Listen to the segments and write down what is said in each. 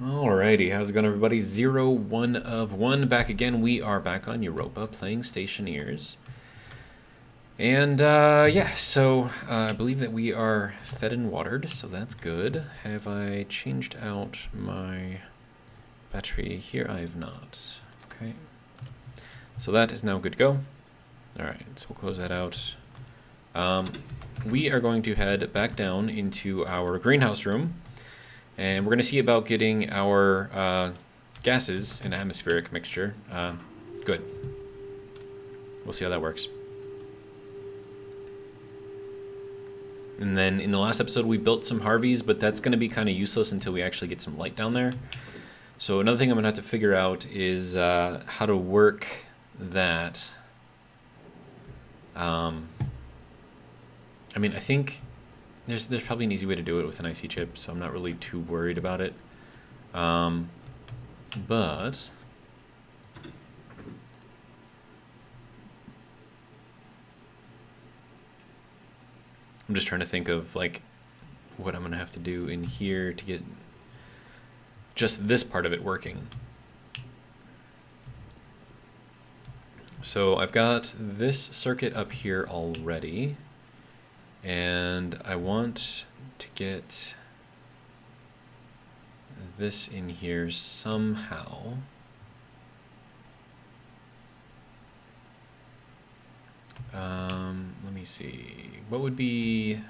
Alrighty, how's it going, everybody? 1 of 1 back again. We are back on Europa playing Stationeers. And yeah, so I believe that we are fed and watered, so that's good. Have I changed out my battery here? I have not. Okay. So that is now good to go. Alright, so we'll close that out. We are going to head back down into our greenhouse room. And we're going to see about getting our gases in atmospheric mixture. Good. We'll see how that works. And then in the last episode, we built some Harveys, but that's going to be kind of useless until we actually get some light down there. So another thing I'm going to have to figure out is how to work that. I mean, I think there's probably an easy way to do it with an IC chip, so I'm not really too worried about it. But I'm just trying to think of like what I'm gonna have to do in here to get just this part of it working. So I've got this circuit up here already, and I want to get this in here somehow. Let me see. What would be...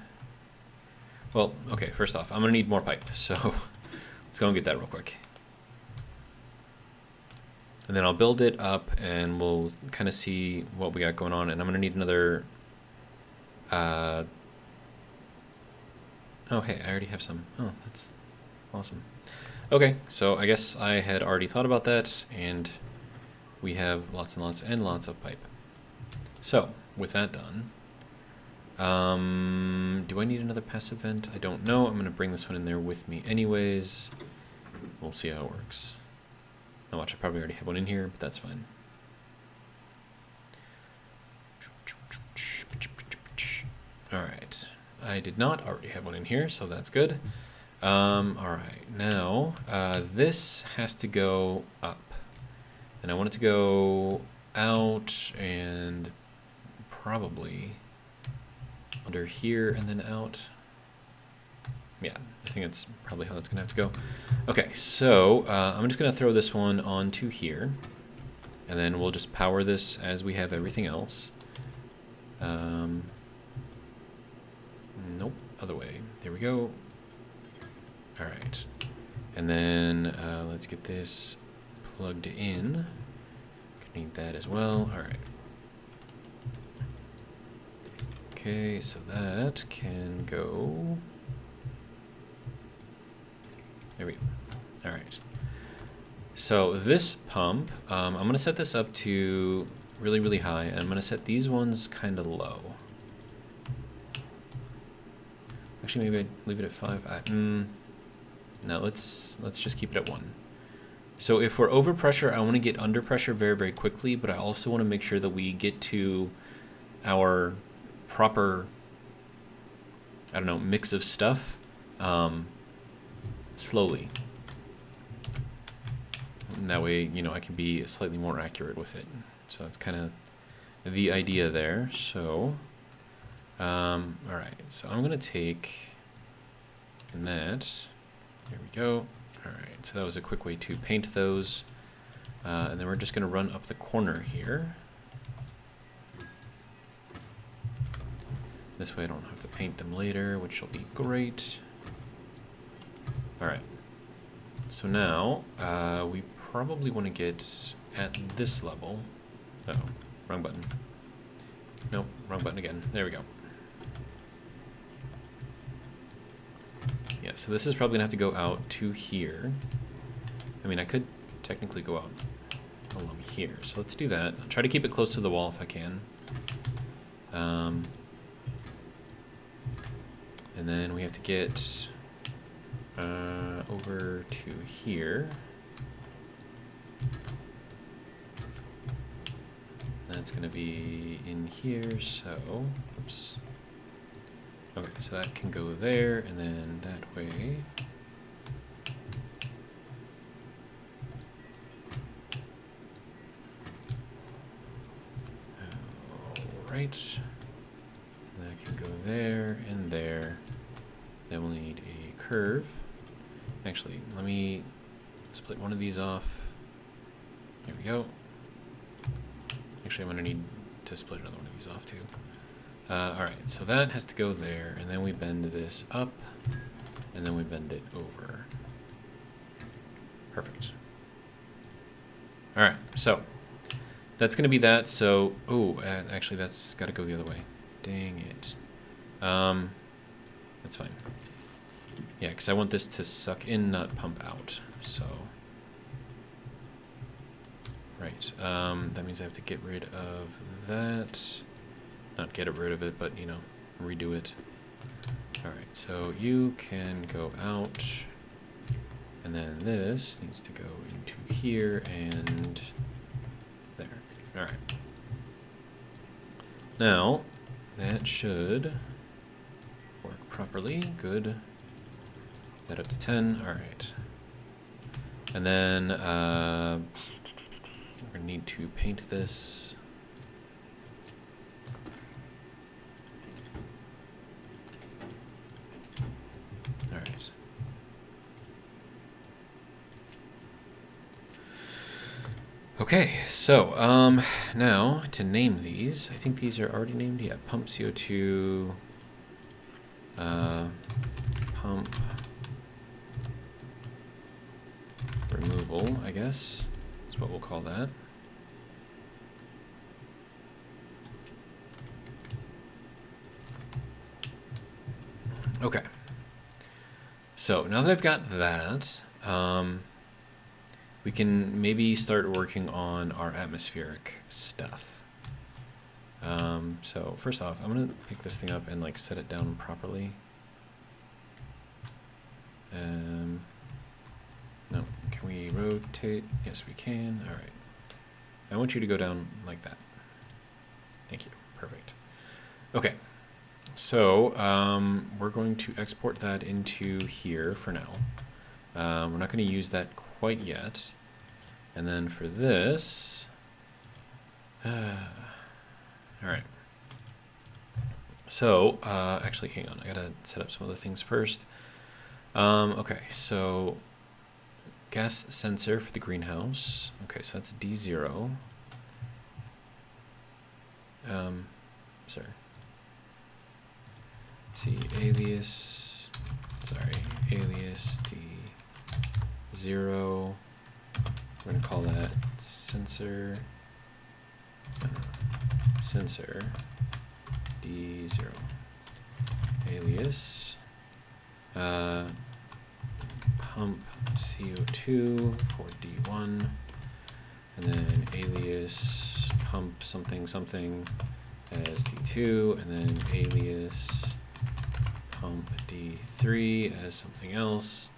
Well, okay, first off, I'm going to need more pipe, so let's go and get that real quick. And then I'll build it up, and we'll kind of see what we got going on. And I'm going to need another... Oh, hey, I already have some. Oh, that's awesome. Okay, so I guess I had already thought about that, and we have lots and lots and lots of pipe. So, with that done, do I need another passive vent? I don't know. I'm going to bring this one in there with me anyways. We'll see how it works. Now watch, I probably already have one in here, but that's fine. Alright. I did not already have one in here, so that's good. Alright, now this has to go up. And I want it to go out and probably under here and then out. Yeah, I think that's probably how that's gonna have to go. Okay, so I'm just gonna throw this one onto here, and then we'll just power this as we have everything else. Nope, other way. There we go. All right, and then let's get this plugged in. Need that as well. All right. Okay, so that can go. There we go. All right. So this pump, I'm going to set this up to really, really high, and I'm going to set these ones kind of low. Actually, maybe I'd leave it at 5. No, let's just keep it at 1. So if we're over pressure, I want to get under pressure very, very quickly, but I also want to make sure that we get to our proper, I don't know, mix of stuff slowly. And that way, you know, I can be slightly more accurate with it. So that's kind of the idea there. So, all right, so I'm going to take that. There we go. Alright, so that was a quick way to paint those. And then we're just going to run up the corner here. This way I don't have to paint them later, which will be great. Alright. So now, we probably want to get at this level. Oh, wrong button. Nope, wrong button again. There we go. Yeah, so this is probably going to have to go out to here. I mean, I could technically go out along here, so let's do that. I'll try to keep it close to the wall if I can. And then we have to get over to here. That's going to be in here, so... Oops. Okay, so that can go there, and then that way. right. That can go there and there. Then we'll need a curve. Actually, let me split one of these off. There we go. Actually, I'm going to need to split another one of these off too. Alright, so that has to go there, and then we bend this up, and then we bend it over. Perfect. Alright, so that's going to be that. So, actually that's got to go the other way. Dang it. That's fine. Yeah, because I want this to suck in, not pump out. So, right. That means I have to get rid of that. Not get rid of it, but, you know, redo it. Alright, so you can go out. And then this needs to go into here and there. Alright. Now, that should work properly. Good. That up to 10. Alright. And then we're going to need to paint this. Alright. Okay, so now to name these, I think these are already named. Yeah, pump CO2, pump removal, I guess is what we'll call that. Okay. So now that I've got that, we can maybe start working on our atmospheric stuff. So first off, I'm gonna pick this thing up and like set it down properly. No, can we rotate? Yes, we can. All right. I want you to go down like that. Thank you. Perfect. Okay. So we're going to export that into here for now. We're not going to use that quite yet. And then for this, all right. So actually, hang on. I gotta set up some other things first. Okay, so gas sensor for the greenhouse. Okay, so that's D0. Sorry. See, alias. Sorry, alias D0. We're gonna call that sensor. Sensor D0. Alias. Pump CO2 for D1, and then alias pump something something as D2, and then alias pump D3 as something else.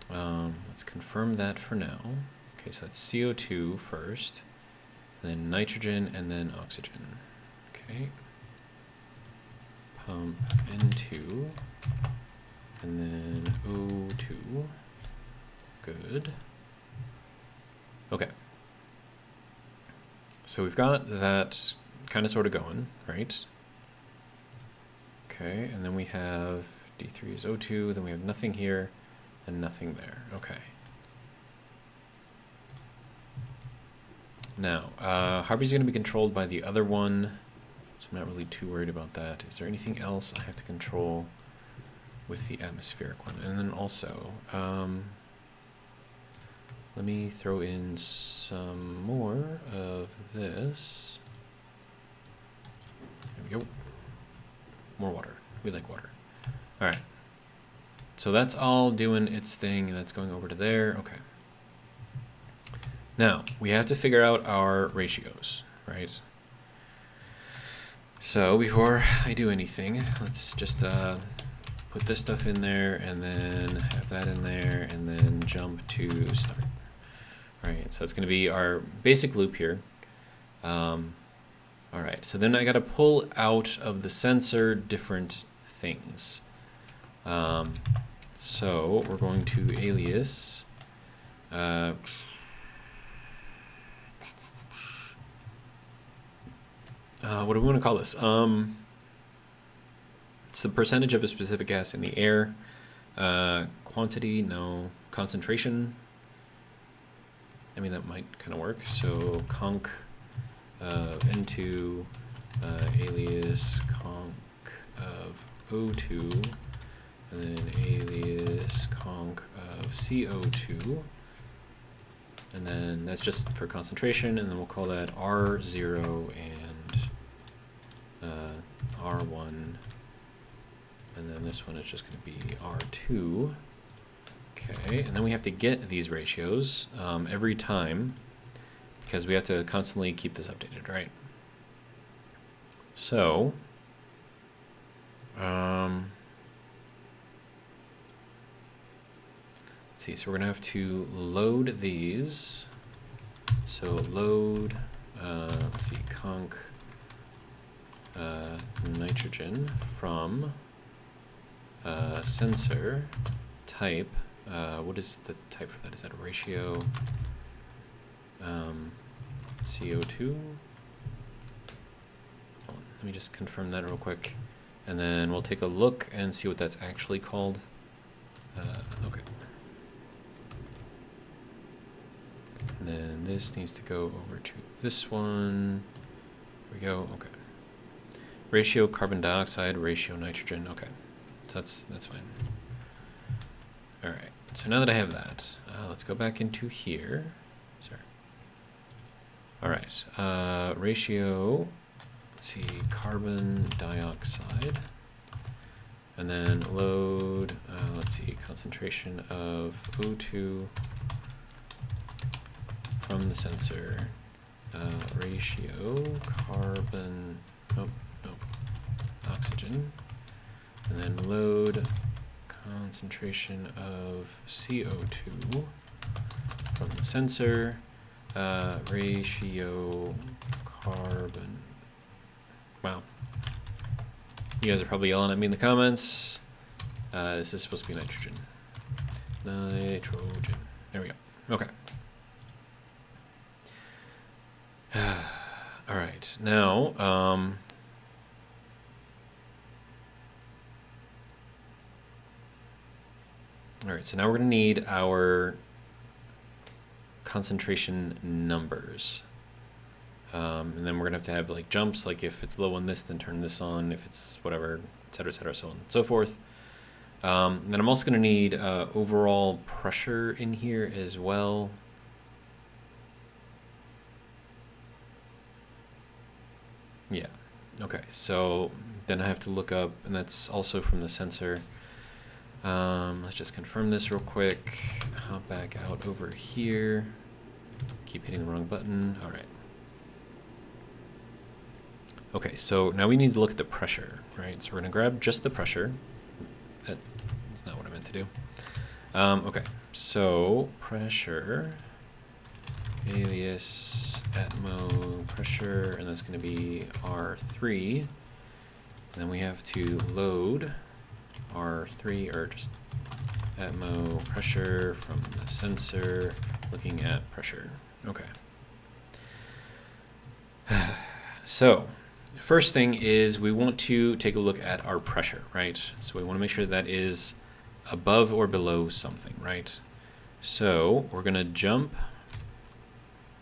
Let's confirm that for now. Okay, so that's CO2 first, and then nitrogen, and then oxygen. Okay. Pump N2. And then O2. Good. Okay. So we've got that kind of sort of going, right? Okay, and then we have D3 is O2, then we have nothing here and nothing there. Okay. Now, Harvey's going to be controlled by the other one, so I'm not really too worried about that. Is there anything else I have to control with the atmospheric one? And then also, let me throw in some more of this. There we go. More water. We like water. All right. So that's all doing its thing. That's going over to there. Okay. Now, we have to figure out our ratios, right? So before I do anything, let's just put this stuff in there, and then have that in there, and then jump to start. All right, so that's going to be our basic loop here. All right, so then I got to pull out of the sensor different things. So we're going to alias. what do we want to call this? It's the percentage of a specific gas in the air. Quantity, no. Concentration. I mean, that might kind of work. So conc of N2 alias conc of O2, and then alias conc of CO2. And then that's just for concentration, and then we'll call that R0 and R1. And then this one is just going to be R2. Okay, and then we have to get these ratios every time, because we have to constantly keep this updated, right? So, let's see, so we're gonna have to load these. So load, let's see, conc nitrogen from sensor type. What is the type for that? Is that a ratio? CO2. Let me just confirm that real quick, and then we'll take a look and see what that's actually called. Okay. And then this needs to go over to this one. There we go. Okay. Ratio carbon dioxide, ratio nitrogen. Okay. So that's fine. All right. So now that I have that, let's go back into here. Sorry. All right. Ratio. Let's see. Carbon dioxide. And then load. Let's see. Concentration of O2 from the sensor. Ratio carbon. Nope. Oxygen. And then load concentration of CO2 from the sensor, ratio carbon. Wow. You guys are probably yelling at me in the comments. This is supposed to be nitrogen. Nitrogen. There we go. Okay. All right. Now, all right, so now we're going to need our concentration numbers. And then we're going to have like jumps, like if it's low on this, then turn this on, if it's whatever, et cetera, so on and so forth. And then I'm also going to need overall pressure in here as well. Yeah, okay, so then I have to look up, and that's also from the sensor. Let's just confirm this real quick. Hop back out over here. Keep hitting the wrong button. All right. Okay, so now we need to look at the pressure, right? So we're going to grab just the pressure. That's not what I meant to do. Okay, so pressure, alias atmo pressure, and that's going to be R3. And then we have to load R3, or just atmo pressure from the sensor, looking at pressure. Okay. So, first thing is we want to take a look at our pressure, right? So we want to make sure that is above or below something, right? So we're going to jump,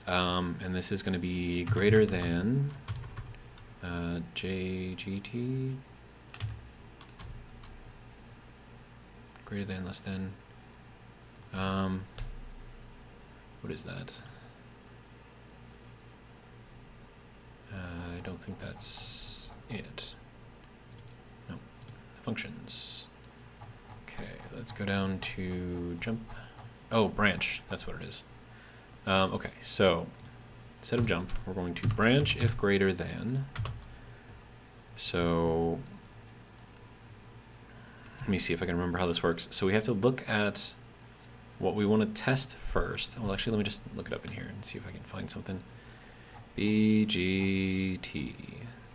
and this is going to be greater than JGT. Greater than, less than. What is that? I don't think that's it. No. Functions. Okay, let's go down to jump. Oh, branch. That's what it is. Okay, so instead of jump, we're going to branch if greater than. So let me see if I can remember how this works. So we have to look at what we want to test first. Well, actually, let me just look it up in here and see if I can find something. BGT,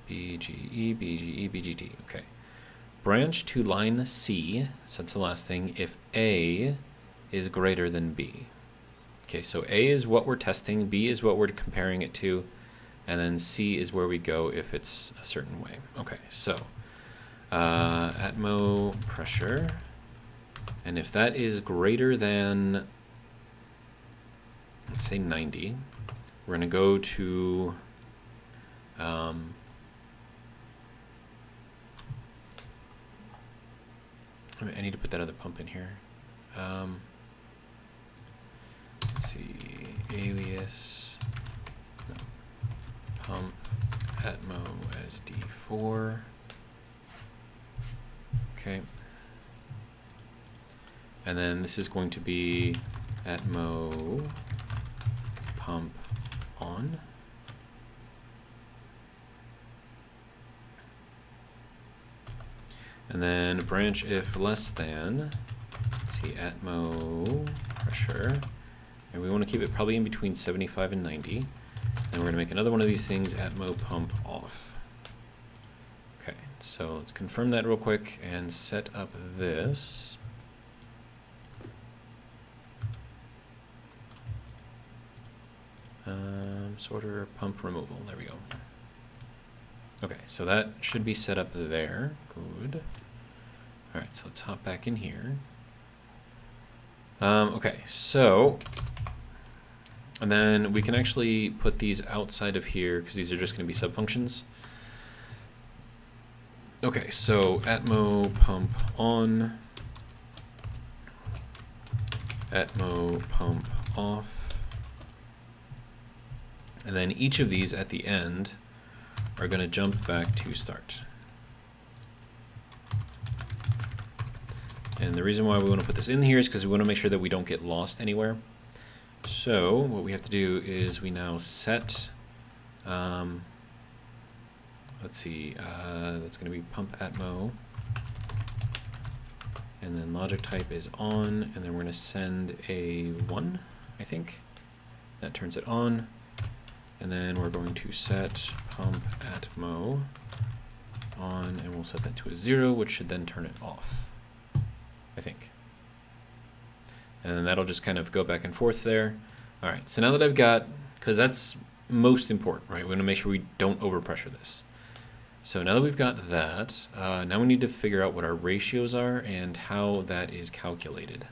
BGE, BGE, BGT. Okay. Branch to line C, so that's the last thing, if A is greater than B. Okay, so A is what we're testing, B is what we're comparing it to, and then C is where we go if it's a certain way. Okay, so atmo pressure, and if that is greater than, let's say 90, we're going to go to I need to put that other pump in here. Let's see, alias, no, pump atmo as D4. Okay. And then this is going to be atmo pump on. And then branch if less than, let's see, atmo pressure. And we want to keep it probably in between 75 and 90. And we're going to make another one of these things, atmo pump off. Okay, so let's confirm that real quick and set up this. Sorter pump removal, there we go. Okay, so that should be set up there. Good. All right, so let's hop back in here. Okay, so, and then we can actually put these outside of here because these are just going to be subfunctions. Okay, so atmo pump on, atmo pump off, and then each of these at the end are going to jump back to start. And the reason why we want to put this in here is because we want to make sure that we don't get lost anywhere. So what we have to do is we now set, let's see, that's going to be pump atmo, and then logic type is on, and then we're going to send a 1, I think. That turns it on. And then we're going to set pump atmo on, and we'll set that to a 0, which should then turn it off, I think. And then that'll just kind of go back and forth there. All right, so now that I've got, because that's most important, right? We want to make sure we don't overpressure this. So now that we've got that, now we need to figure out what our ratios are and how that is calculated,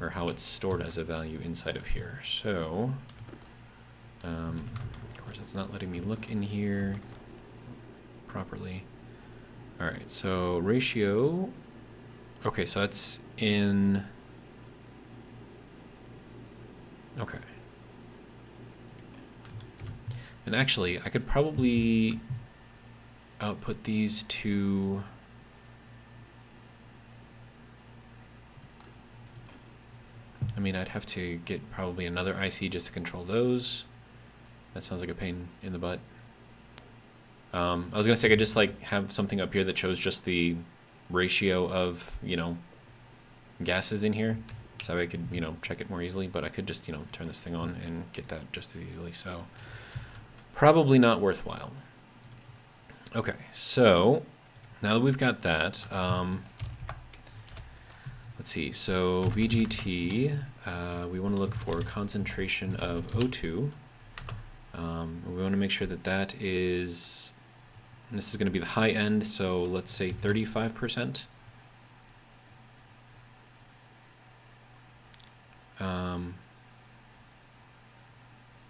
or how it's stored as a value inside of here. So, of course, it's not letting me look in here properly. All right, so ratio. Okay, so that's in. Okay. And actually, I could probably output these to. I mean, I'd have to get probably another IC just to control those. That sounds like a pain in the butt. I was gonna say I could just like have something up here that shows just the ratio of, you know, gases in here, so I could, you know, check it more easily. But I could just, you know, turn this thing on and get that just as easily. So probably not worthwhile. Okay, so now that we've got that, let's see. So BGT, we want to look for concentration of O2. We want to make sure that that is, and this is going to be the high end, so let's say 35%.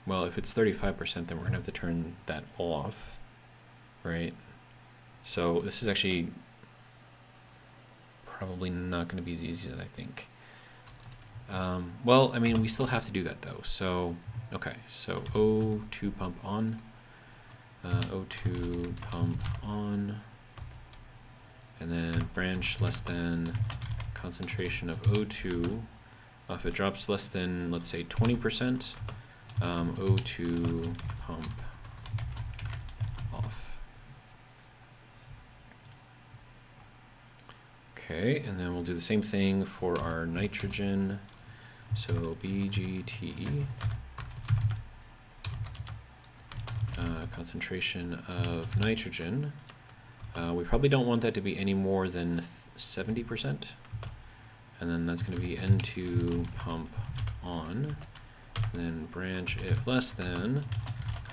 Well, if it's 35%, then we're going to have to turn that off, right? So this is actually probably not going to be as easy as I think. Well, I mean, we still have to do that though. So, okay, so O2 pump on, O2 pump on, and then branch less than concentration of O2. If it drops less than, let's say, 20%, O2 pump off. Okay, and then we'll do the same thing for our nitrogen. So BGT, concentration of nitrogen. We probably don't want that to be any more than 70%. And then that's going to be N2 pump on. And then branch if less than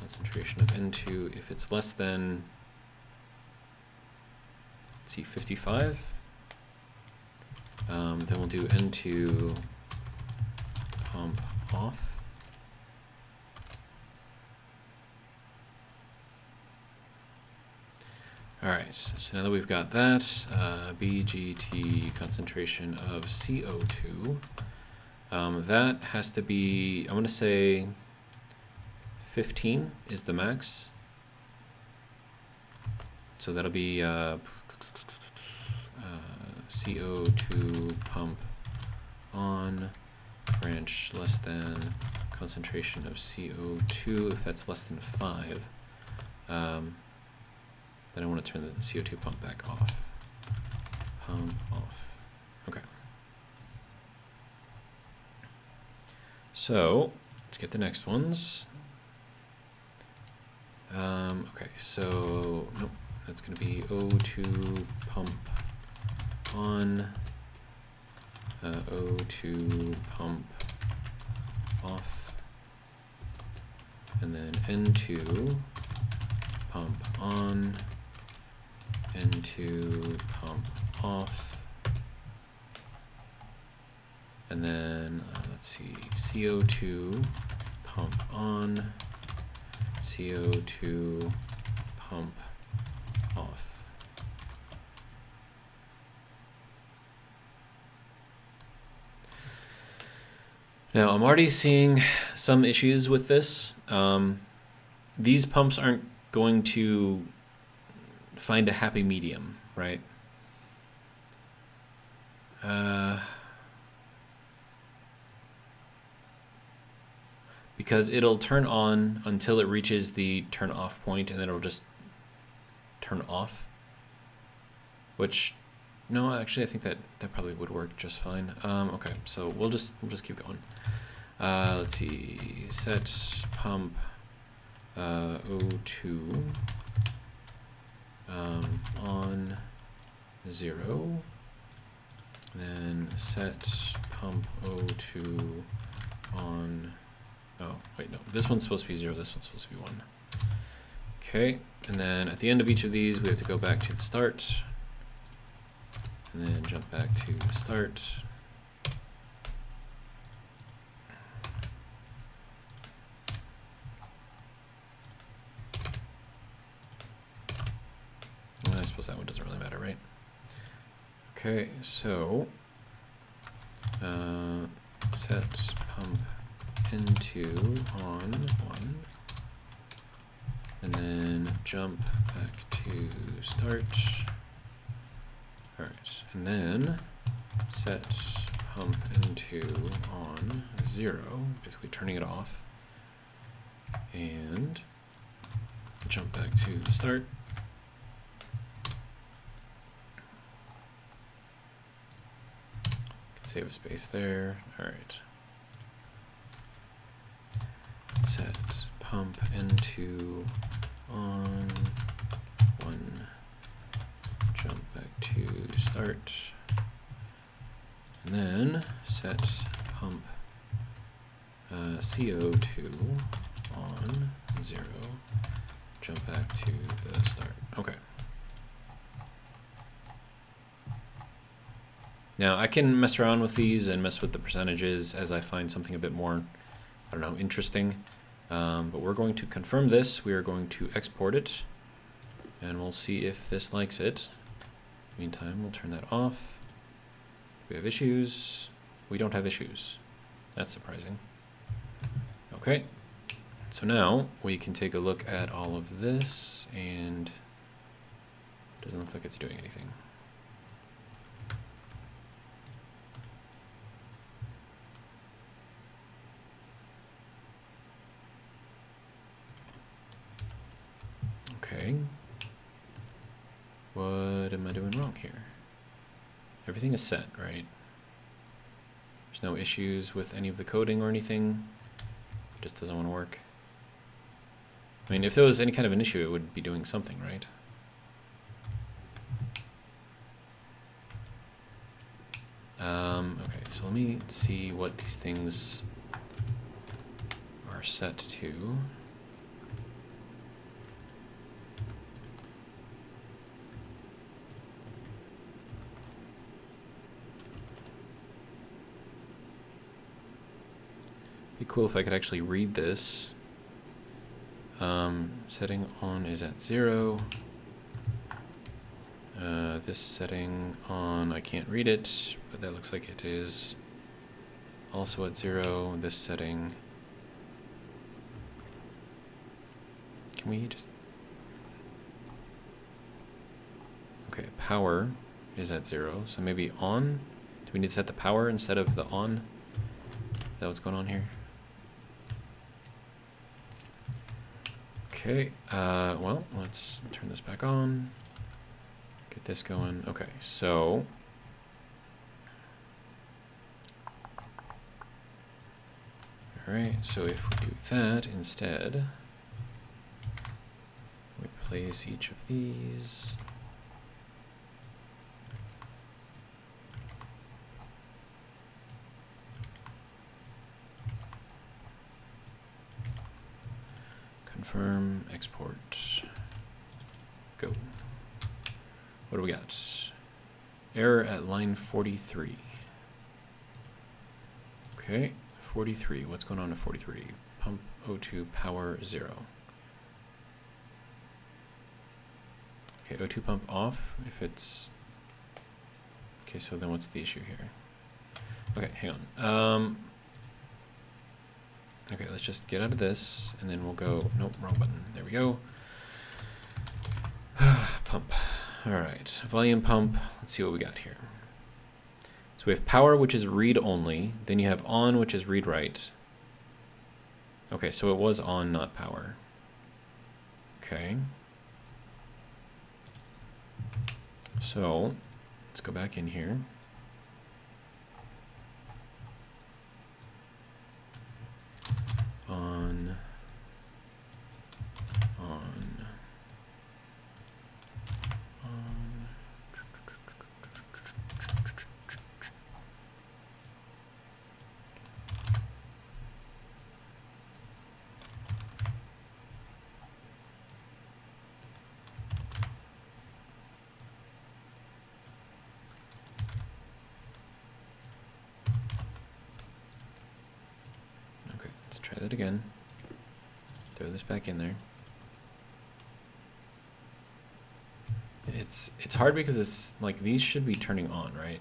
concentration of N2 if it's less than, let's see, 55. Then we'll do N2 pump off. All right, so now that we've got that, BGT concentration of CO2, that has to be, I'm going to say 15 is the max. So that'll be CO2 pump on branch less than concentration of CO2. If that's less than 5, then I want to turn the CO2 pump back off. Pump off. Okay. So let's get the next ones. Okay, so nope, that's going to be O2 pump on, O2 pump off, and then N2 pump on, N2 pump off, and then let's see, CO2 pump on, CO2 pump off. Now I'm already seeing some issues with this. These pumps aren't going to find a happy medium, right? Because it'll turn on until it reaches the turn off point, and then it'll just turn off. Which, no, actually I think that probably would work just fine. Okay, so we'll just keep going. Let's see, set pump O2 on 0, then set pump O2 on, oh wait, no, this one's supposed to be 0, this one's supposed to be 1. Okay, and then at the end of each of these we have to go back to the start, and then jump back to the start. Well, I suppose that one doesn't really matter, right? Okay, so set pump N2 on 1, and then jump back to start. All right, and then set pump N2 on 0, basically turning it off, and jump back to the start. Save a space there. All right. Set pump N2 on 1. Jump back to start. And then set pump CO2 on 0. Jump back to the start. Okay. Now I can mess around with these and mess with the percentages as I find something a bit more, I don't know, interesting. But we're going to confirm this. We are going to export it, and we'll see if this likes it. Meantime, we'll turn that off. We have issues. We don't have issues. That's surprising. Okay, so now we can take a look at all of this, and it doesn't look like it's doing anything. Okay. What am I doing wrong here? Everything is set, right? There's no issues with any of the coding or anything. It just doesn't want to work. I mean, if there was any kind of an issue, it would be doing something, right? Okay, so let me see what these things are set to. Be cool if I could actually read this. Setting on is at 0. This setting on, I can't read it, but that looks like it is also at 0. This setting, can we just, okay, power is at 0, so maybe on. Do we need to set the power instead of the on? Is that what's going on here? Okay, well, let's turn this back on. Get this going. Okay, so alright, so if we do that instead, we place each of these. Confirm, export, go. What do we got? Error at line 43. Okay, 43. What's going on at 43? Pump O2 power 0. Okay, O2 pump off if it's... Okay, so then what's the issue here? Okay, hang on. Okay, let's just get out of this, and then we'll go... Nope, wrong button. There we go. Pump. All right, volume pump. Let's see what we got here. So we have power, which is read only. Then you have on, which is read write. Okay, so it was on, not power. Okay. So let's go back in here. On. Let's try that again. Throw this back in there. It's hard because it's like these should be turning on, right?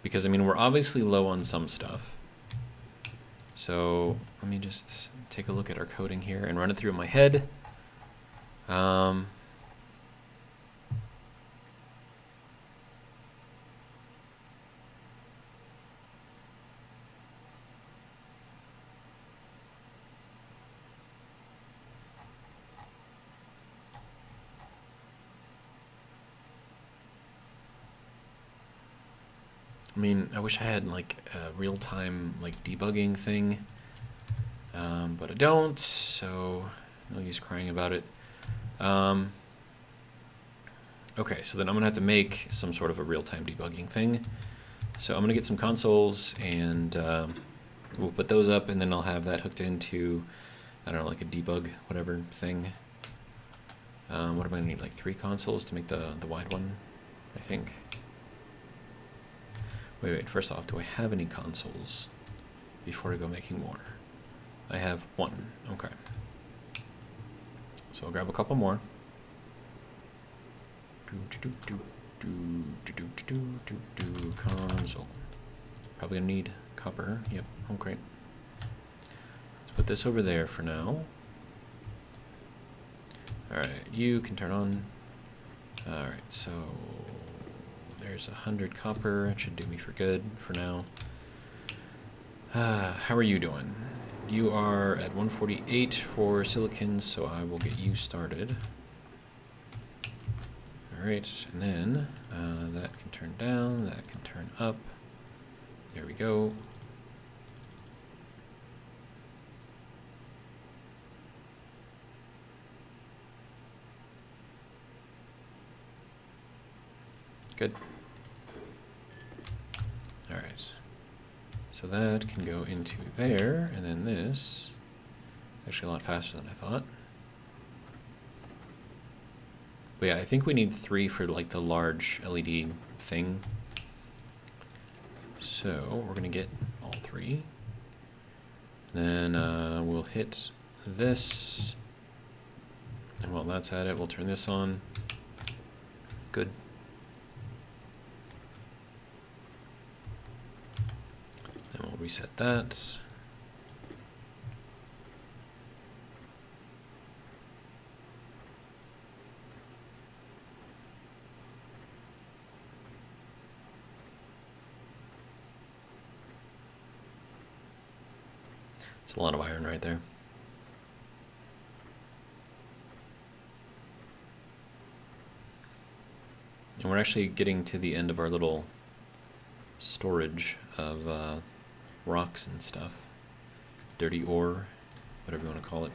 Because I mean we're obviously low on some stuff. So let me just take a look at our coding here and run it through in my head. I mean, I wish I had like a real-time like debugging thing, but I don't, so no use crying about it. Okay, so then I'm gonna have to make some sort of a real-time debugging thing. So I'm gonna get some consoles and we'll put those up, and then I'll have that hooked into, I don't know, like a debug whatever thing. What am I gonna need? Like 3 consoles to make the wide one, I think. Wait, first off, do I have any consoles before I go making more? I have 1, okay. So I'll grab a couple more. Console. Probably gonna need copper, yep, oh great. Let's put this over there for now. Alright, you can turn on. Alright, so there's 100 copper. It should do me for good for now. How are you doing? You are at 148 for silicon, so I will get you started. Alright, and then that can turn down, that can turn up. There we go. Good. Alright. So that can go into there, and then this. Actually a lot faster than I thought. But yeah, I think we need 3 for like the large LED thing. So So we're gonna get all three. Then we'll hit this. And while that's at it, we'll turn this on. Good. Then we'll reset that. It's a lot of iron right there. And we're actually getting to the end of our little storage of rocks and stuff. Dirty ore, whatever you want to call it.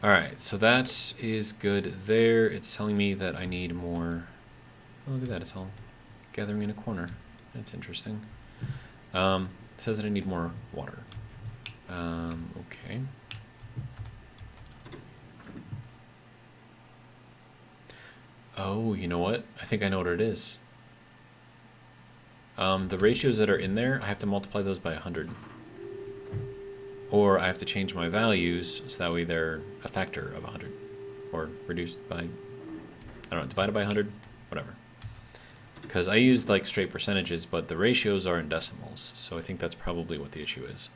Alright, so that is good there. It's telling me that I need more. Oh, look at that, it's all gathering in a corner. That's interesting. It says that I need more water. Okay. Oh, you know what? I think I know what it is. The ratios that are in there, I have to multiply those by 100. Or I have to change my values so that way they're a factor of 100. Or reduced by, I don't know, divided by 100? Whatever. Because I used like straight percentages, but the ratios are in decimals. So I think that's probably what the issue is.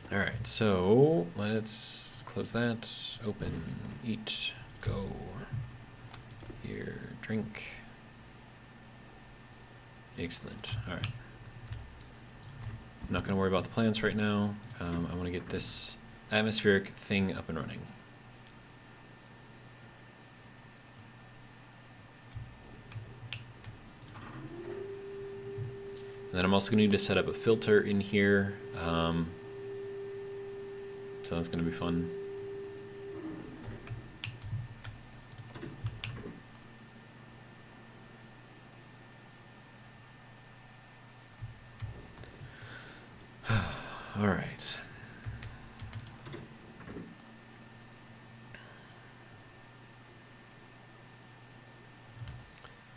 Alright, so let's close that. Open, eat, go. Here, drink. Excellent. Alright. I'm not going to worry about the plants right now. I want to get this atmospheric thing up and running. And then I'm also going to need to set up a filter in here. So that's going to be fun. All right.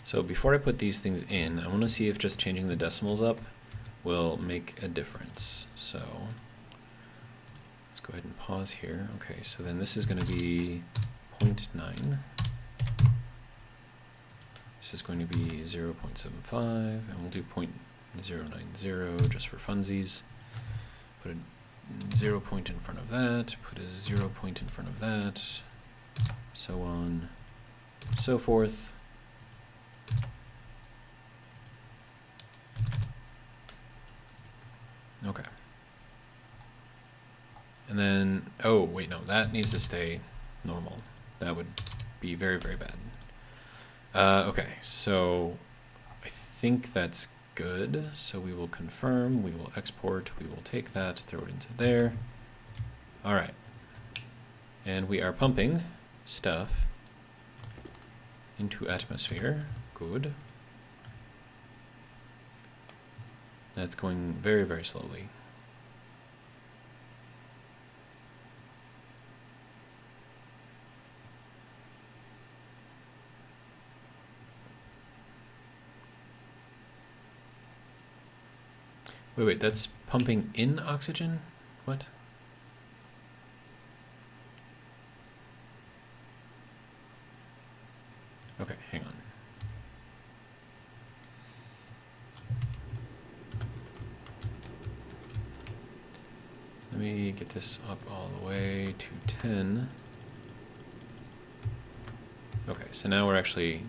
So before I put these things in, I want to see if just changing the decimals up will make a difference. So let's go ahead and pause here. Okay, so then this is going to be 0.9. This is going to be 0.75, and we'll do 0.090 just for funsies. Put a 0 point in front of that, put a 0 point in front of that, so on, so forth. Okay. And then, oh, wait, no, that needs to stay normal. That would be very, very bad. Okay, so I think that's good. So we will confirm, we will export, we will take that, throw it into there. All right. And we are pumping stuff into atmosphere. Good. That's going very, very slowly. Wait, that's pumping in oxygen? What? Okay, hang on. Let me get this up all the way to 10. Okay, so now we're actually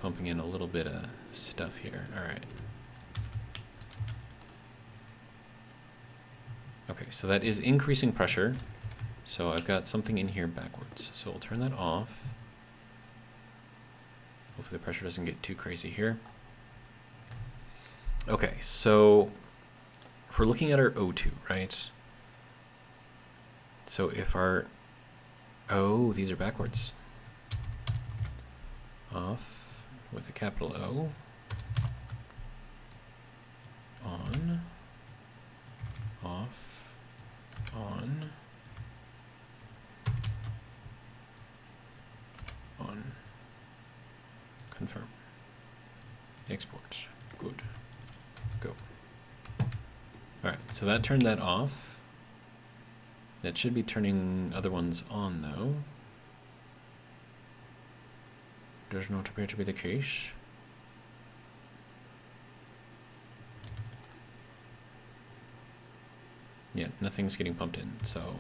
pumping in a little bit of stuff here. All right. Okay, so that is increasing pressure. So I've got something in here backwards. So we'll turn that off. Hopefully the pressure doesn't get too crazy here. Okay, so if we're looking at our O2, right? So if our, oh, these are backwards. Off with a capital O. On. Off. On. On. Confirm. export. Good. Go. Alright, so that turned that off. That should be turning other ones on, though. Does not appear to be the case. Yeah, nothing's getting pumped in, so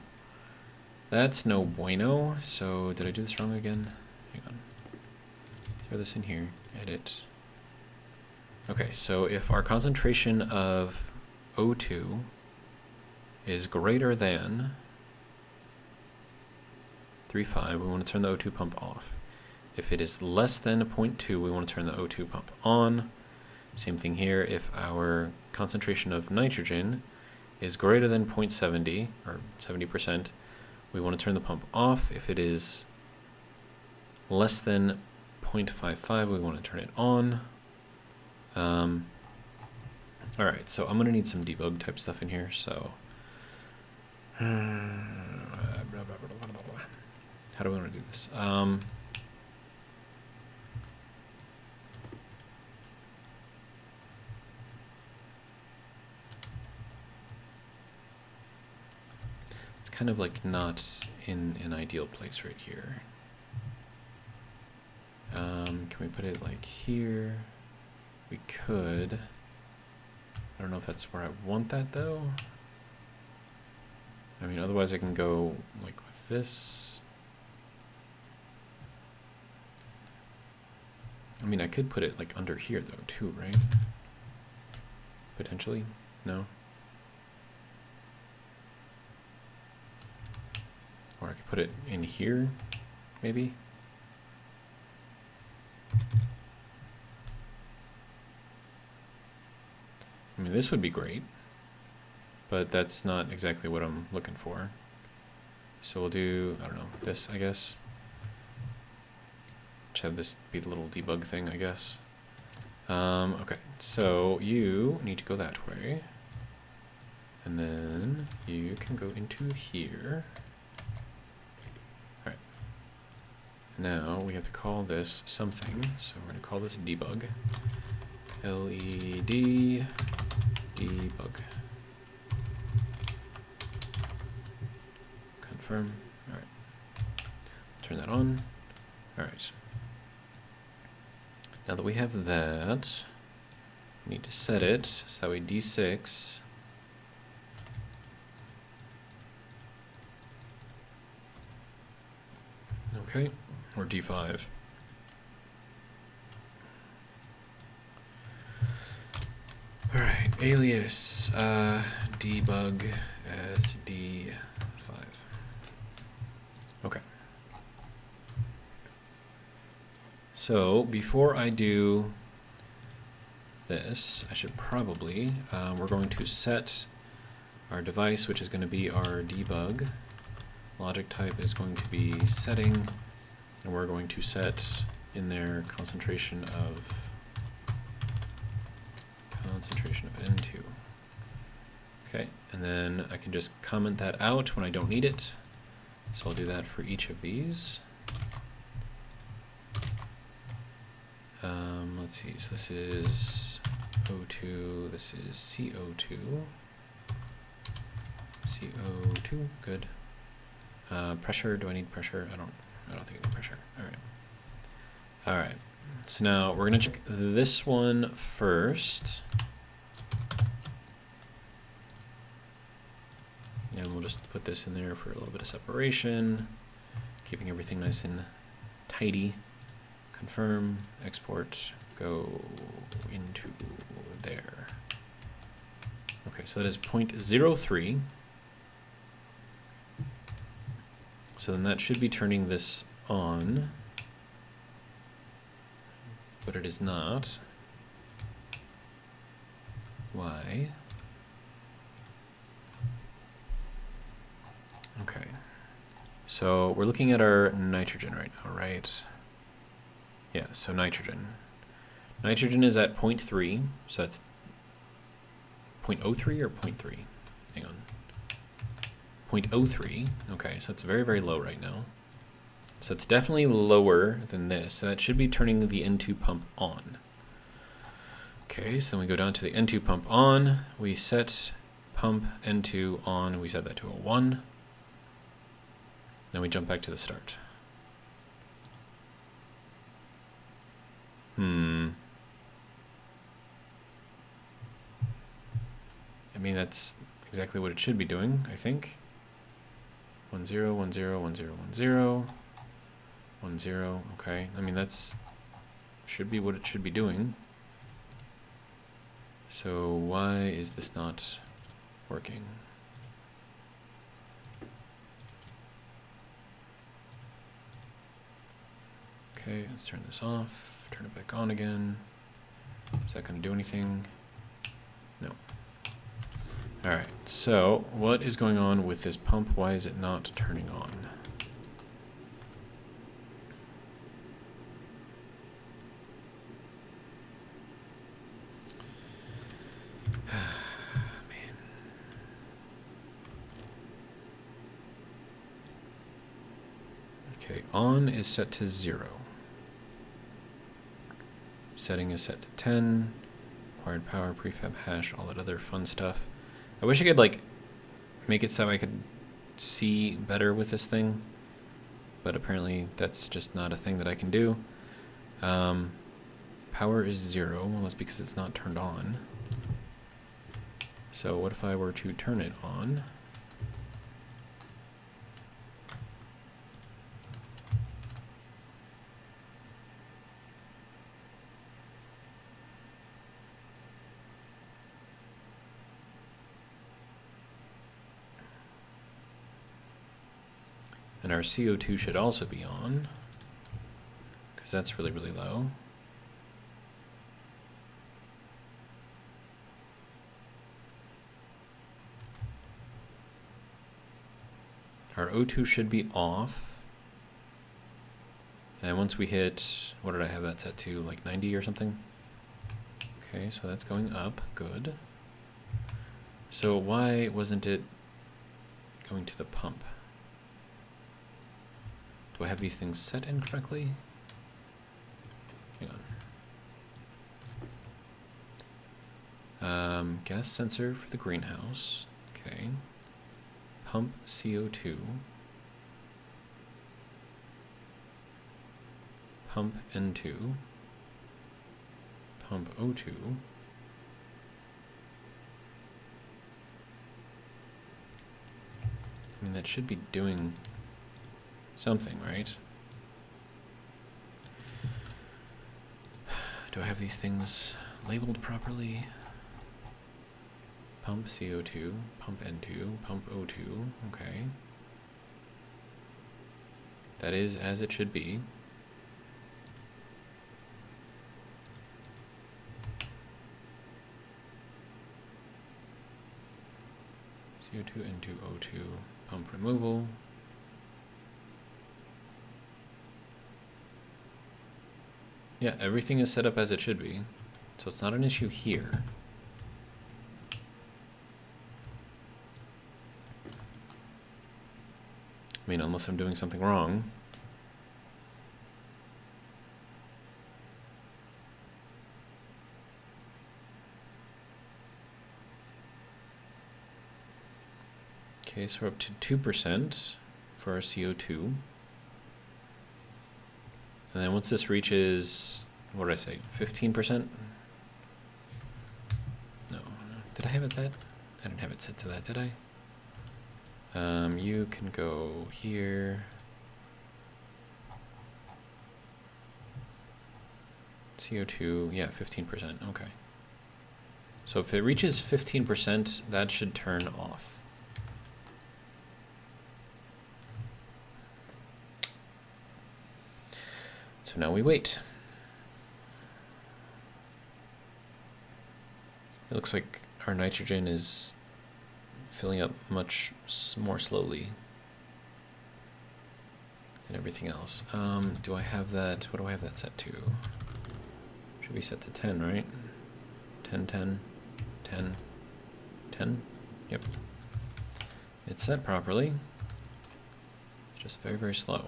that's no bueno. So did I do this wrong again? Hang on. Throw this in here. Edit. Okay, so if our concentration of O2 is greater than 3.5, we want to turn the O2 pump off. If it is less than 0.2, we want to turn the O2 pump on. Same thing here. If our concentration of nitrogen is greater than 0.70 or 70%, we want to turn the pump off. If it is less than 0.55, we want to turn it on. All right, so I'm going to need some debug type stuff in here. So how do we want to do this? Kind of like not in an ideal place right here. Can we put it like here? We could. I don't know if that's where I want that though. I mean, otherwise I can go like with this. I mean, I could put it like under here though too, right? Potentially? No? Or I could put it in here, maybe. I mean, this would be great, but that's not exactly what I'm looking for. So we'll do, I don't know, this, I guess. Just have this be the little debug thing, I guess. Okay, so you need to go that way. And then you can go into here. Now we have to call this something, so we're going to call this debug. LED debug. Confirm. All right. Turn that on. All right. Now that we have that, we need to set it so that way D6 okay. Or D5. All right, alias debug as D5. Okay. So before I do this, I should probably, we're going to set our device, which is going to be our debug. Logic type is going to be setting. And we're going to set in there concentration of N2. Okay, and then I can just comment that out when I don't need it. So I'll do that for each of these. Let's see, so this is O2, this is CO2. CO2, good. Pressure, do I need pressure? I don't think I need pressure. All right. So now we're gonna check this one first. And we'll just put this in there for a little bit of separation, keeping everything nice and tidy. Confirm, export, go into there. Okay, so that is 0.03. So then that should be turning this on, but it is not. Why? Okay, so we're looking at our nitrogen right now, right? Yeah, so nitrogen. Nitrogen is at 0.3, so that's 0.03 or 0.3? Hang on. 0.03, okay, so it's very, very low right now. So it's definitely lower than this, so that should be turning the N2 pump on. Okay, so then we go down to the N2 pump on. We set pump N2 on. We set that to a 1. Then we jump back to the start. I mean, that's exactly what it should be doing, I think. 1 0 1 0 1 0 1 0 1 0. Okay, I mean that's should be what it should be doing. So why is this not working? Okay, let's turn this off. Turn it back on again. Is that going to do anything? No. All right, so what is going on with this pump? Why is it not turning on? Man. Okay, on is set to 0. Setting is set to 10. Required power, prefab hash, all that other fun stuff. I wish I could like make it so I could see better with this thing, but apparently that's just not a thing that I can do. Power is 0, well that's because it's not turned on. So what if I were to turn it on? And our CO2 should also be on, because that's really, really low. Our O2 should be off. And once we hit, what did I have that set to, like 90 or something? Okay, so that's going up, good. So why wasn't it going to the pump? Do I have these things set incorrectly? Hang on. Gas sensor for the greenhouse. Okay. Pump CO2. Pump N2. Pump O2. I mean, that should be doing something, right? Do I have these things labeled properly? Pump CO2, pump N2, pump O2, okay. That is as it should be. CO2, N2, O2, pump removal. Yeah, everything is set up as it should be, so it's not an issue here. I mean, unless I'm doing something wrong. Okay, so we're up to 2% for our CO2. And then once this reaches, what did I say, 15%? No, did I have it that? I didn't have it set to that, did I? You can go here. CO2, yeah, 15%, okay. So if it reaches 15%, that should turn off. So now we wait. It looks like our nitrogen is filling up much more slowly than everything else. Do I have that? What do I have that set to? Should be set to 10, right? 10, 10, 10, 10? Yep. It's set properly. It's just very, very slow.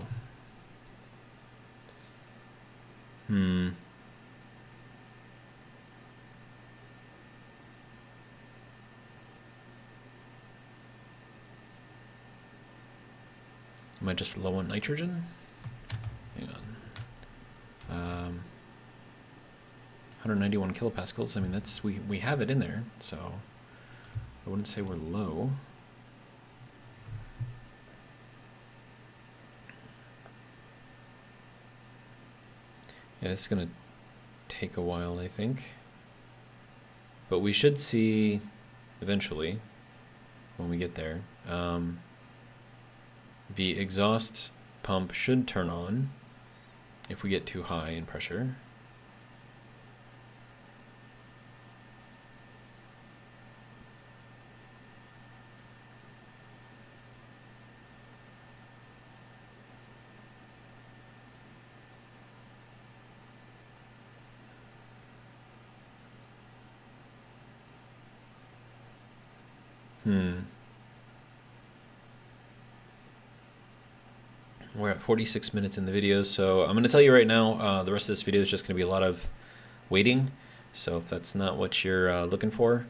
Am I just low on nitrogen? Hang on. 191 kilopascals. I mean, that's we have it in there, so I wouldn't say we're low. Yeah, it's gonna take a while, I think. But we should see eventually when we get there. The exhaust pump should turn on if we get too high in pressure. We're at 46 minutes in the video, so I'm going to tell you right now, the rest of this video is just going to be a lot of waiting. So if that's not what you're looking for,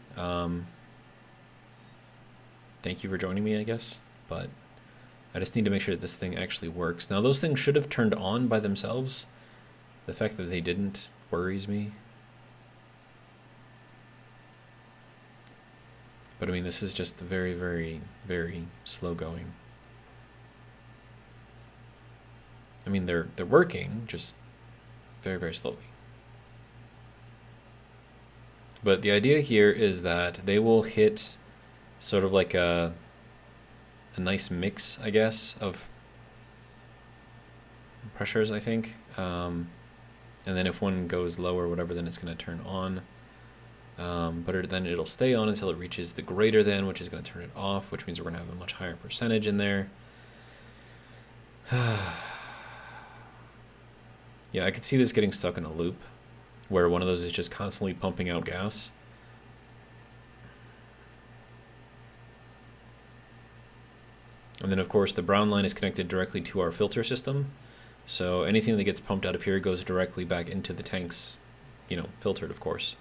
thank you for joining me, I guess. But I just need to make sure that this thing actually works. Now, those things should have turned on by themselves. The fact that they didn't worries me. But I mean, this is just very, very, very slow going. I mean, they're working, just very, very slowly. But the idea here is that they will hit sort of like a nice mix, I guess, of pressures, I think. And then if one goes low or whatever, then it's going to turn on. But then it'll stay on until it reaches the greater than, which is going to turn it off, which means we're going to have a much higher percentage in there. Yeah, I could see this getting stuck in a loop where one of those is just constantly pumping out gas. And then, of course, the brown line is connected directly to our filter system. So anything that gets pumped out of here goes directly back into the tanks, you know, filtered, of course.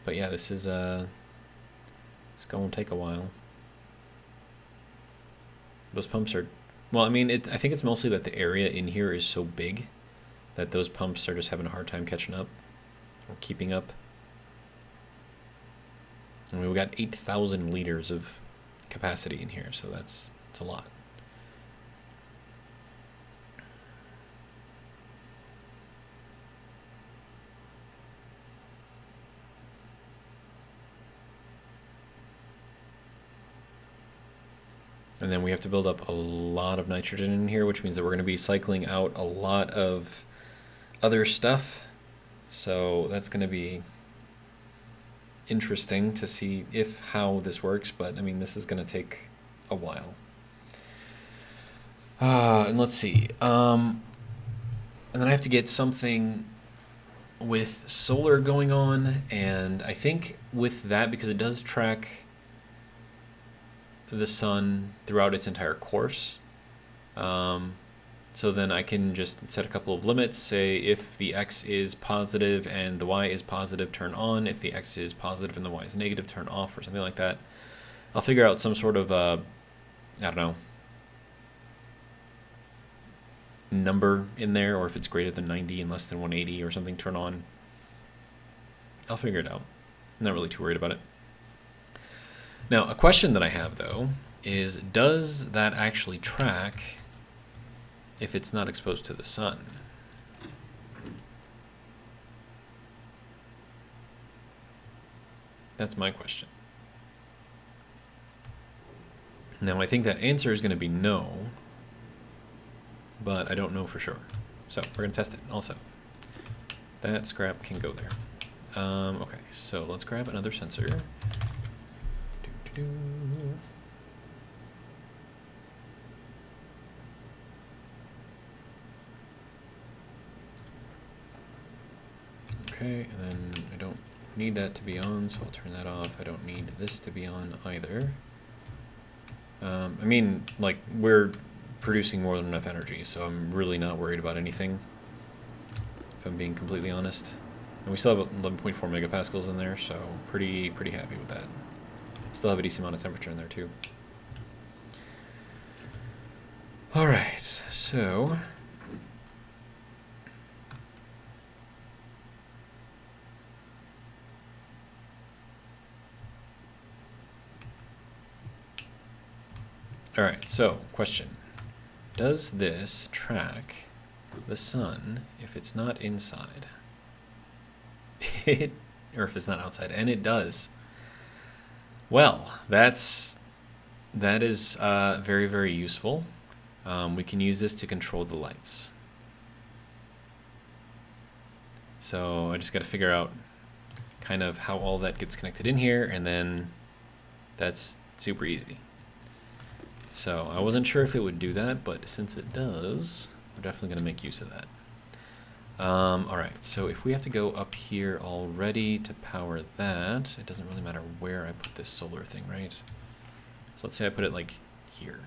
But yeah, this is it's going to take a while. Those pumps are, well, I mean, I think it's mostly that the area in here is so big that those pumps are just having a hard time catching up or keeping up. I mean, we got 8,000 liters of capacity in here, so that's a lot. And then we have to build up a lot of nitrogen in here, which means that we're going to be cycling out a lot of other stuff. So that's going to be interesting to see how this works. But, I mean, this is going to take a while. And let's see. And then I have to get something with solar going on. And I think with that, because it does track the sun throughout its entire course. So then I can just set a couple of limits, say if the X is positive and the Y is positive, turn on. If the X is positive and the Y is negative, turn off, or something like that. I'll figure out some sort of, I don't know, number in there, or if it's greater than 90 and less than 180 or something, turn on. I'll figure it out. I'm not really too worried about it. Now, a question that I have, though, is does that actually track if it's not exposed to the sun? That's my question. Now, I think that answer is going to be no, but I don't know for sure. So we're going to test it also. That scrap can go there. Okay, so let's grab another sensor. Okay, and then I don't need that to be on, so I'll turn that off. I don't need this to be on either. I mean, like, we're producing more than enough energy, so I'm really not worried about anything, if I'm being completely honest. And we still have 11.4 megapascals in there, so pretty happy with that. Still have a decent amount of temperature in there too. All right, so question. Does this track the sun if it's not inside? Or if it's not outside, and it does. Well, that is very, very useful. We can use this to control the lights. So I just got to figure out kind of how all that gets connected in here, and then that's super easy. So I wasn't sure if it would do that, but since it does, we're definitely going to make use of that. All right, so if we have to go up here already to power that, it doesn't really matter where I put this solar thing, right? So let's say I put it like here.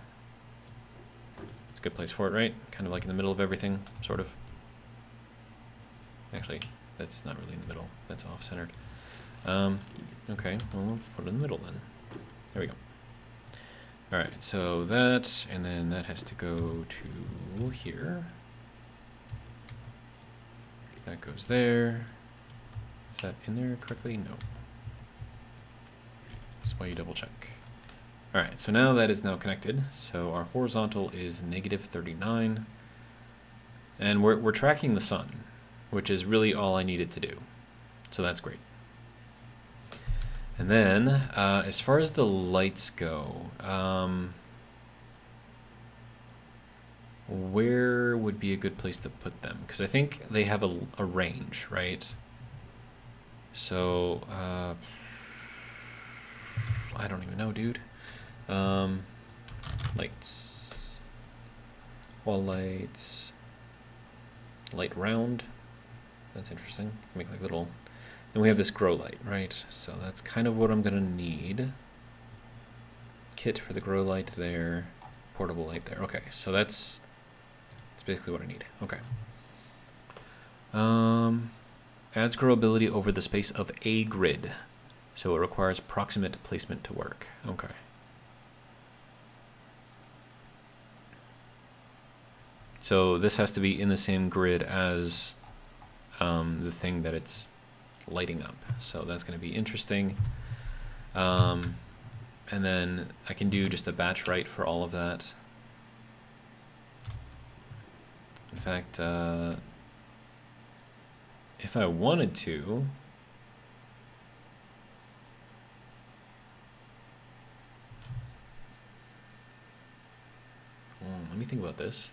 It's a good place for it, right? Kind of like in the middle of everything, sort of. Actually, that's not really in the middle. That's off-centered. Okay, well, let's put it in the middle then. There we go. All right, so that, and then that has to go to here. That goes there. Is that in there correctly? No. That's why you double check. All right, so now that is now connected. So our horizontal is -39. And we're tracking the sun, which is really all I needed to do. So that's great. And then, as far as the lights go, where would be a good place to put them? Because I think they have a range, right? So, I don't even know, dude. Lights. Wall lights. Light round. That's interesting. Make like little... And we have this grow light, right? So that's kind of what I'm gonna need. Kit for the grow light there. Portable light there. Okay, so that's basically what I need. Okay. Adds grow ability over the space of a grid. So it requires proximate placement to work. Okay. So this has to be in the same grid as the thing that it's lighting up. So that's going to be interesting. And then I can do just a batch write for all of that. In fact, if I wanted to, let me think about this.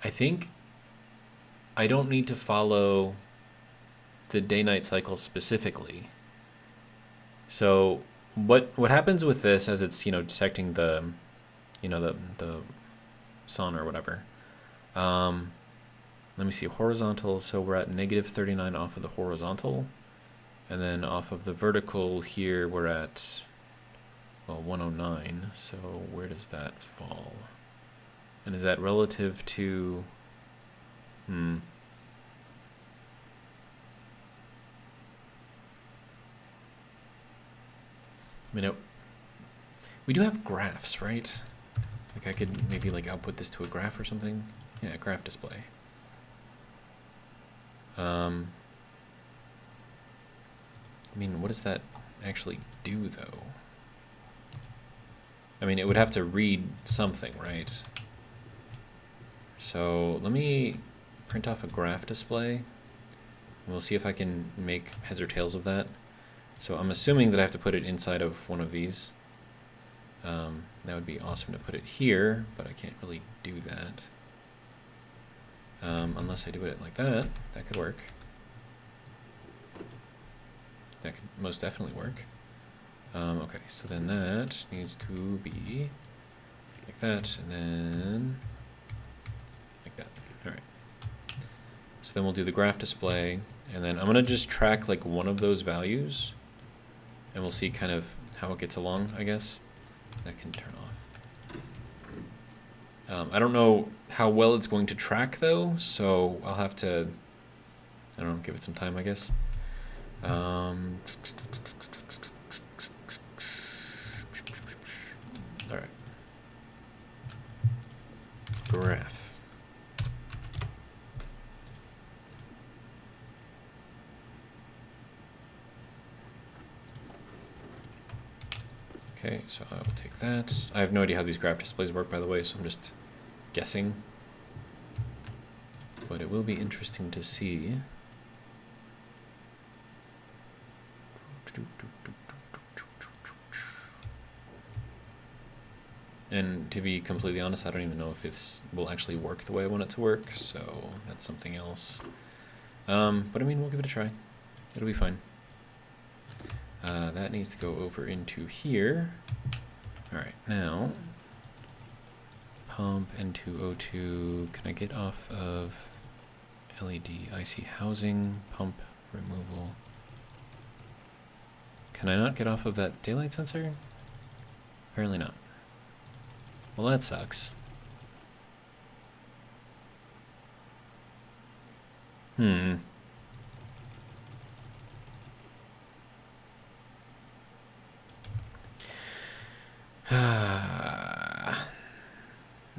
I think I don't need to follow the day-night cycle specifically. So what happens with this as it's, detecting the, the sun or whatever. Let me see, horizontal. So we're at -39 off of the horizontal. And then off of the vertical here, we're at, well, 109. So where does that fall? And is that relative to, we do have graphs, right? Like I could maybe like output this to a graph or something. Yeah, graph display. What does that actually do though? It would have to read something, right? So let me print off a graph display. And we'll see if I can make heads or tails of that. So I'm assuming that I have to put it inside of one of these. That would be awesome to put it here, but I can't really do that. Unless I do it like that. That could work. That could most definitely work. Okay, so then that needs to be like that, and then like that. All right. So then we'll do the graph display, and then I'm gonna just track like one of those values, and we'll see kind of how it gets along, I guess. That can turn off. I don't know how well it's going to track though, so I'll have to, I don't know, give it some time, I guess. All right. Graph. Okay, so I will take that. I have no idea how these graph displays work, by the way, so I'm just guessing. But it will be interesting to see. And to be completely honest, I don't even know if this will actually work the way I want it to work, so that's something else. But I mean, we'll give it a try. It'll be fine. That needs to go over into here. All right, now pump N2O2. Can I get off of LED IC housing, pump removal? Can I not get off of that daylight sensor? Apparently not. Well, that sucks.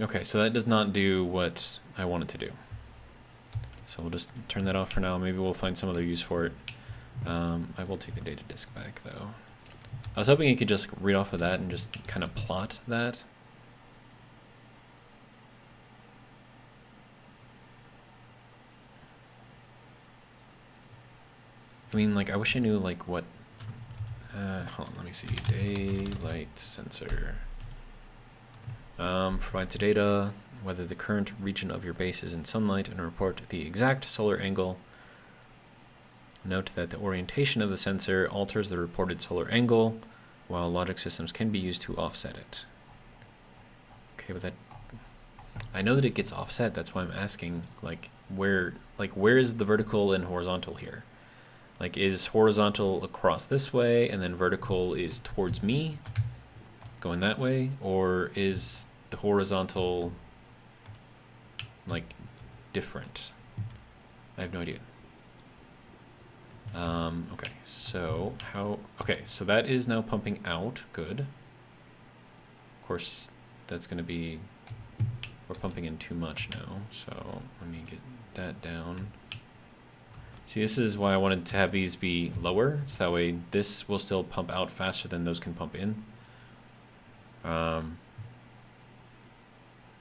Okay, so that does not do what I want it to do. So we'll just turn that off for now. Maybe we'll find some other use for it. I will take the data disk back, though. I was hoping it could just read off of that and just kind of plot that. I mean, like, I wish I knew, like, what... hold on, let me see. Daylight sensor. Provides the data, whether the current region of your base is in sunlight, and report the exact solar angle. Note that the orientation of the sensor alters the reported solar angle, while logic systems can be used to offset it. Okay, but that... I know that it gets offset, that's why I'm asking, like, where is the vertical and horizontal here? Like, is horizontal across this way, and then vertical is towards me, going that way? Or is the horizontal, like, different? I have no idea. Okay, so how... Okay, so that is now pumping out. Good. Of course, that's going to be... We're pumping in too much now, so let me get that down. See, this is why I wanted to have these be lower, so that way this will still pump out faster than those can pump in.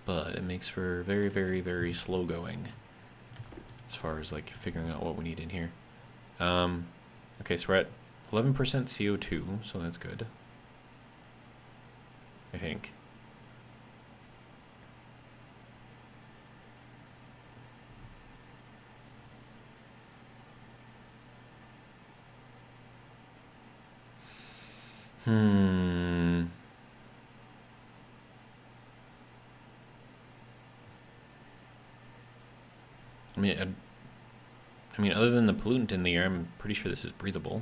But it makes for very, very, very slow going as far as like figuring out what we need in here. Okay, so we're at 11% CO2, so that's good. I think. I mean, other than the pollutant in the air, I'm pretty sure this is breathable.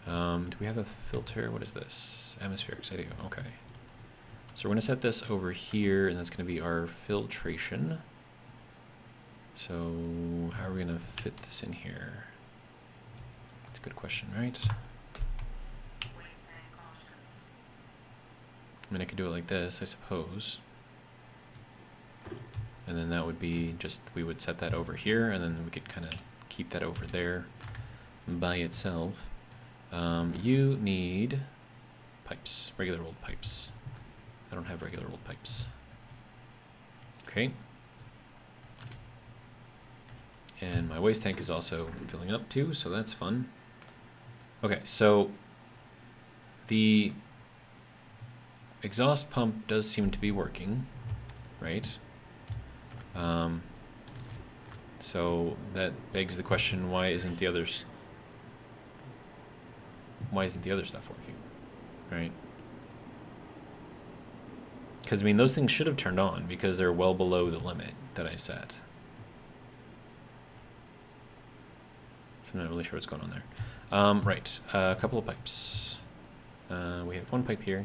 Do we have a filter? What is this? Atmospherics, I do, okay. So we're gonna set this over here, and that's gonna be our filtration. So how are we gonna fit this in here? That's a good question, right? I mean, I could do it like this, I suppose. And then that would be just, we would set that over here, and then we could kind of keep that over there by itself. You need pipes, regular old pipes. I don't have regular old pipes. Okay. And my waste tank is also filling up too, so that's fun. Okay, so the exhaust pump does seem to be working, right? So that begs the question, why isn't the other stuff working, right? Because, I mean, those things should have turned on because they're well below the limit that I set. So I'm not really sure what's going on there. Right, a couple of pipes. We have one pipe here.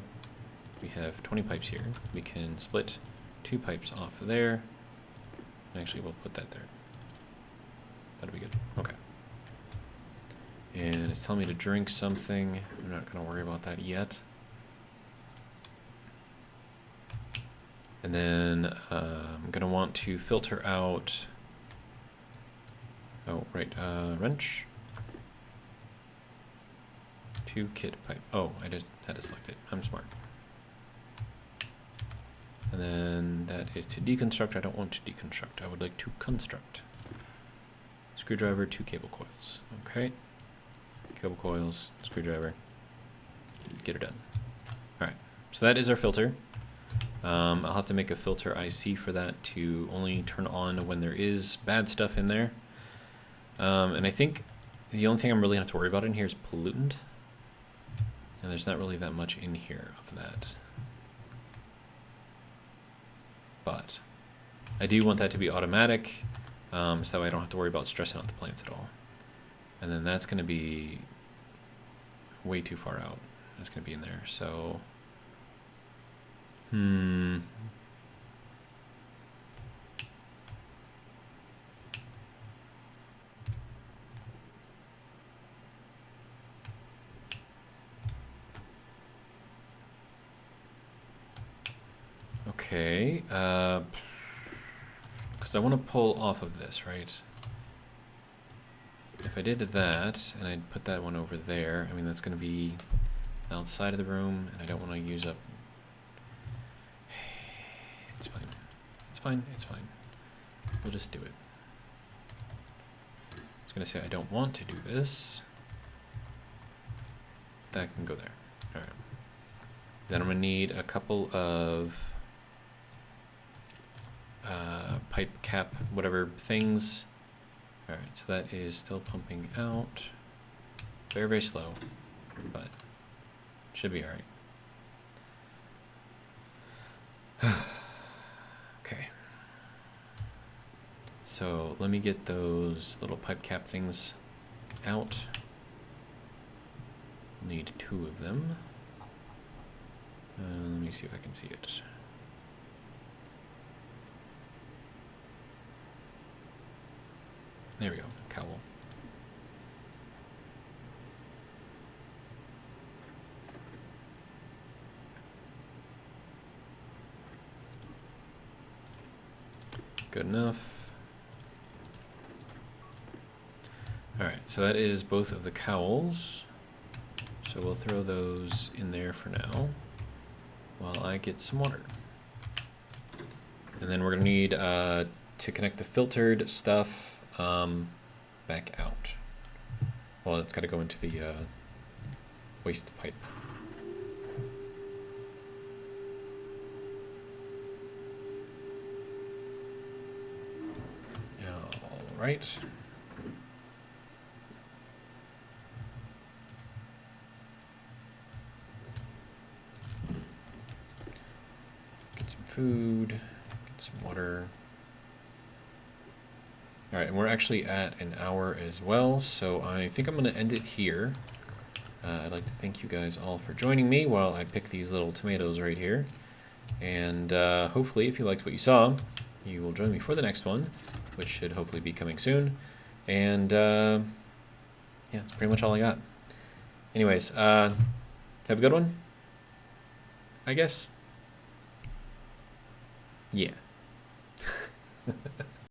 We have 20 pipes here. We can split 2 pipes off there. Actually, we'll put that there. That'll be good. Okay. And it's telling me to drink something. I'm not going to worry about that yet. And then I'm going to want to filter out... Oh, right. Wrench. 2 kit pipe. Oh, I just had to select it. I'm smart. And then that is to deconstruct. I don't want to deconstruct. I would like to construct. Screwdriver, 2 cable coils. Okay. Cable coils, screwdriver. Get her done. Alright, so that is our filter. I'll have to make a filter IC for that to only turn on when there is bad stuff in there. And I think the only thing I'm really going to have to worry about in here is pollutant. And there's not really that much in here of that. But I do want that to be automatic, so that way I don't have to worry about stressing out the plants at all. And then that's going to be way too far out. That's going to be in there. So, okay. Because I want to pull off of this, right? If I did that, and I put that one over there, I mean, that's going to be outside of the room, and I don't want to use up... It's fine. It's fine. It's fine. We'll just do it. I was going to say I don't want to do this. That can go there. All right. Then I'm going to need a couple of pipe cap, whatever things. All right, so that is still pumping out. Very, very slow, but should be all right. Okay. So let me get those little pipe cap things out. Need 2 of them. Let me see if I can see it. There we go, cowl. Good enough. All right, so that is both of the cowls. So we'll throw those in there for now while I get some water. And then we're gonna need to connect the filtered stuff back out. Well, it's got to go into the waste pipe. All right. Get some food, get some water. All right, and we're actually at an hour as well, so I think I'm going to end it here. I'd like to thank you guys all for joining me while I pick these little tomatoes right here. And hopefully, if you liked what you saw, you will join me for the next one, which should hopefully be coming soon. And yeah, that's pretty much all I got. Anyways, have a good one, I guess. Yeah.